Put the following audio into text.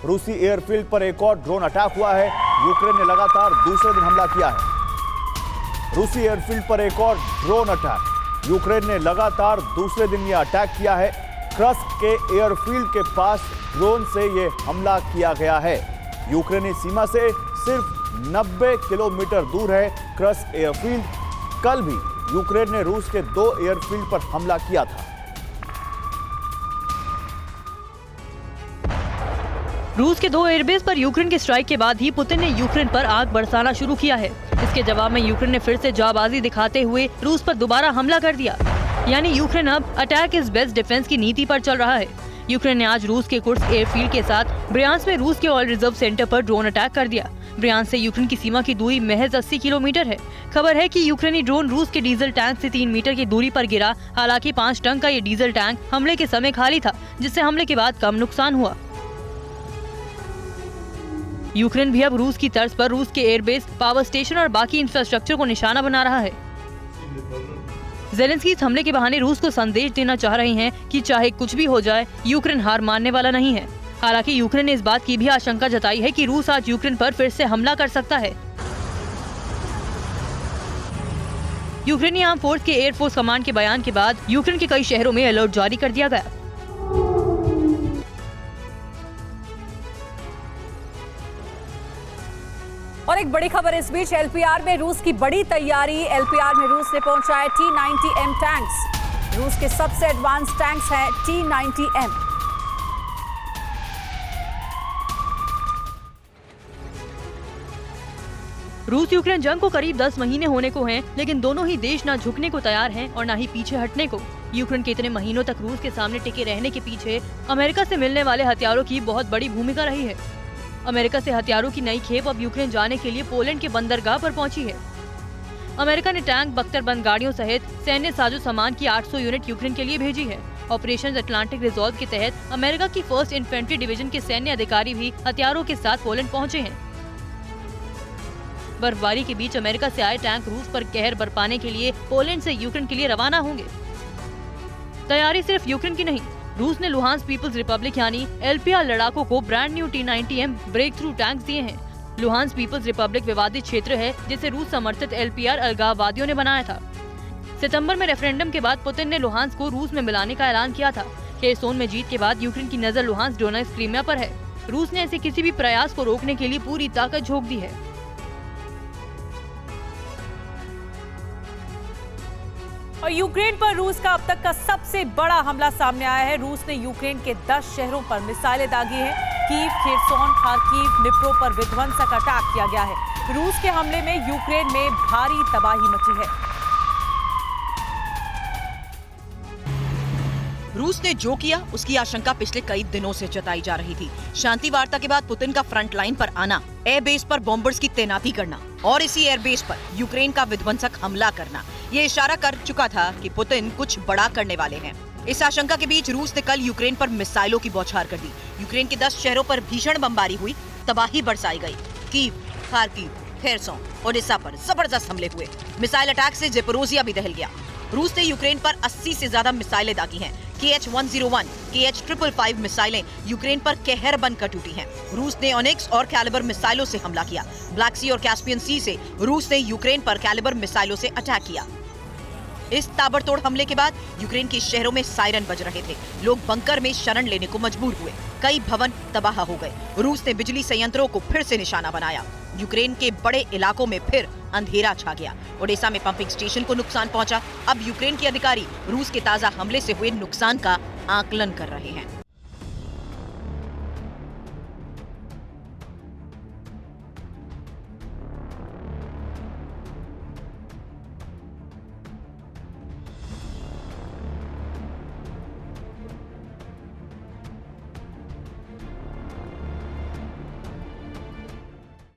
रूसी एयरफील्ड पर एक और ड्रोन अटैक हुआ है। यूक्रेन ने लगातार दूसरे दिन हमला किया है। रूसी एयरफील्ड पर एक और ड्रोन अटैक। यूक्रेन ने लगातार दूसरे दिन यह अटैक किया है। क्रस्क के एयरफील्ड के पास ड्रोन से यह हमला किया गया है। यूक्रेनी सीमा से सिर्फ 90 किलोमीटर दूर है क्रस्क एयरफील्ड। कल भी यूक्रेन ने रूस के 2 एयरफील्ड पर हमला किया था। रूस के 2 एयरबेस पर यूक्रेन के स्ट्राइक के बाद ही पुतिन ने यूक्रेन पर आग बरसाना शुरू किया है। इसके जवाब में यूक्रेन ने फिर से जाबाजी दिखाते हुए रूस पर दोबारा हमला कर दिया। यानी यूक्रेन अब अटैक इज बेस्ट डिफेंस की नीति पर चल रहा है। यूक्रेन ने आज रूस के कुर्स्क एयरफील्ड के साथ ब्रियांस्क में रूस के ऑयल रिजर्व सेंटर पर ड्रोन अटैक कर दिया। ब्रियांस्क से यूक्रेन की सीमा की दूरी महज 80 किलोमीटर है। खबर है कि यूक्रेनी ड्रोन रूस के डीजल टैंक से 3 मीटर की दूरी पर गिरा। हालांकि 5 टन का ये डीजल टैंक हमले के समय खाली था, जिससे हमले के बाद कम नुकसान हुआ। यूक्रेन भी अब रूस की तर्ज पर रूस के एयरबेस, पावर स्टेशन और बाकी इंफ्रास्ट्रक्चर को निशाना बना रहा है। ज़ेलेंस्की इस हमले के बहाने रूस को संदेश देना चाह रहे हैं कि चाहे कुछ भी हो जाए, यूक्रेन हार मानने वाला नहीं है। हालांकि यूक्रेन ने इस बात की भी आशंका जताई है कि रूस आज यूक्रेन पर फिर से हमला कर सकता है। यूक्रेनी आर्म फोर्स के एयरफोर्स कमांड के बयान के बाद यूक्रेन के कई शहरों में अलर्ट जारी कर दिया गया। और एक बड़ी खबर इस बीच, एलपीआर में रूस की बड़ी तैयारी। एलपीआर में रूस ने पहुंचाए T-90M टैंक्स। रूस के सबसे एडवांस टैंक्स हैं T-90M। रूस यूक्रेन जंग को करीब 10 महीने होने को हैं, लेकिन दोनों ही देश ना झुकने को तैयार हैं और ना ही पीछे हटने को। यूक्रेन के इतने महीनों तक रूस के सामने टिके रहने के पीछे अमेरिका से मिलने वाले हथियारों की बहुत बड़ी भूमिका रही है। अमेरिका से हथियारों की नई खेप अब यूक्रेन जाने के लिए पोलैंड के बंदरगाह पर पहुंची है। अमेरिका ने टैंक, बख्तरबंद गाड़ियों सहित सैन्य साजो सामान की 800 यूनिट यूक्रेन के लिए भेजी है। ऑपरेशन अटलांटिक रिजॉल्व के तहत अमेरिका की 1st इन्फेंट्री डिवीजन के सैन्य अधिकारी भी हथियारों के साथ पोलैंड पहुंचे हैं। बर्फबारी के बीच अमेरिका से आए टैंक रूस पर कहर बरपाने के लिए पोलैंड से यूक्रेन के लिए रवाना होंगे। तैयारी सिर्फ यूक्रेन की नहीं, रूस ने लुहांस्क पीपल्स रिपब्लिक यानी एलपीआर लड़ाकों को brand new T-90M breakthrough tanks दिए हैं। लुहांस्क पीपल्स रिपब्लिक विवादित क्षेत्र है जिसे रूस समर्थित एलपीआर अलगाववादियों ने बनाया था। सितंबर में रेफरेंडम के बाद पुतिन ने लुहांस्क को रूस में मिलाने का ऐलान किया था। खेरसोन में जीत के बाद यूक्रेन की नजर लुहांस्क, डोनेट्स्क, क्रीमिया पर है। रूस ने ऐसे किसी भी प्रयास को रोकने के लिए पूरी ताकत झोंक दी है। और यूक्रेन पर रूस का अब तक का सबसे बड़ा हमला सामने आया है। रूस ने यूक्रेन के 10 शहरों पर मिसाइलें दागी हैं। कीव, खेरसोन, खार्किव, निप्रो पर विध्वंसक अटैक किया गया है। रूस के हमले में यूक्रेन में भारी तबाही मची है। रूस ने जो किया उसकी आशंका पिछले कई दिनों से जताई जा रही थी। शांति वार्ता के बाद पुतिन का फ्रंट लाइन पर आना, एयरबेस पर बॉम्बर्स की तैनाती करना और इसी एयरबेस पर यूक्रेन का विध्वंसक हमला करना, ये इशारा कर चुका था कि पुतिन कुछ बड़ा करने वाले हैं। इस आशंका के बीच रूस ने कल यूक्रेन पर मिसाइलों की बौछार कर दी। यूक्रेन के 10 शहरों पर भीषण बमबारी हुई, तबाही बरसाई गई। कीव, खार्किव, खेरसोन, ओडेसा पर जबरदस्त हमले हुए। मिसाइल अटैक से ज़ेपोरोजिया भी दहल गया। रूस ने यूक्रेन पर 80 से ज्यादा मिसाइलें दागी हैं। KH-101, KH-555 मिसाइलें यूक्रेन पर कहर बनकर टूटी हैं। रूस ने ओनिक्स और कैलिबर मिसाइलों से हमला किया। ब्लैक सी और कैस्पियन सी से रूस ने यूक्रेन पर कैलिबर मिसाइलों से अटैक किया। इस ताबड़तोड़ हमले के बाद यूक्रेन के शहरों में सायरन बज रहे थे। लोग बंकर में शरण लेने को मजबूर हुए। कई भवन तबाह हो गए। रूस ने बिजली संयंत्रों को फिर से निशाना बनाया। यूक्रेन के बड़े इलाकों में फिर अंधेरा छा गया। ओडेसा में पंपिंग स्टेशन को नुकसान पहुंचा। अब यूक्रेन के अधिकारी रूस के ताजा हमले से हुए नुकसान का आकलन कर रहे हैं।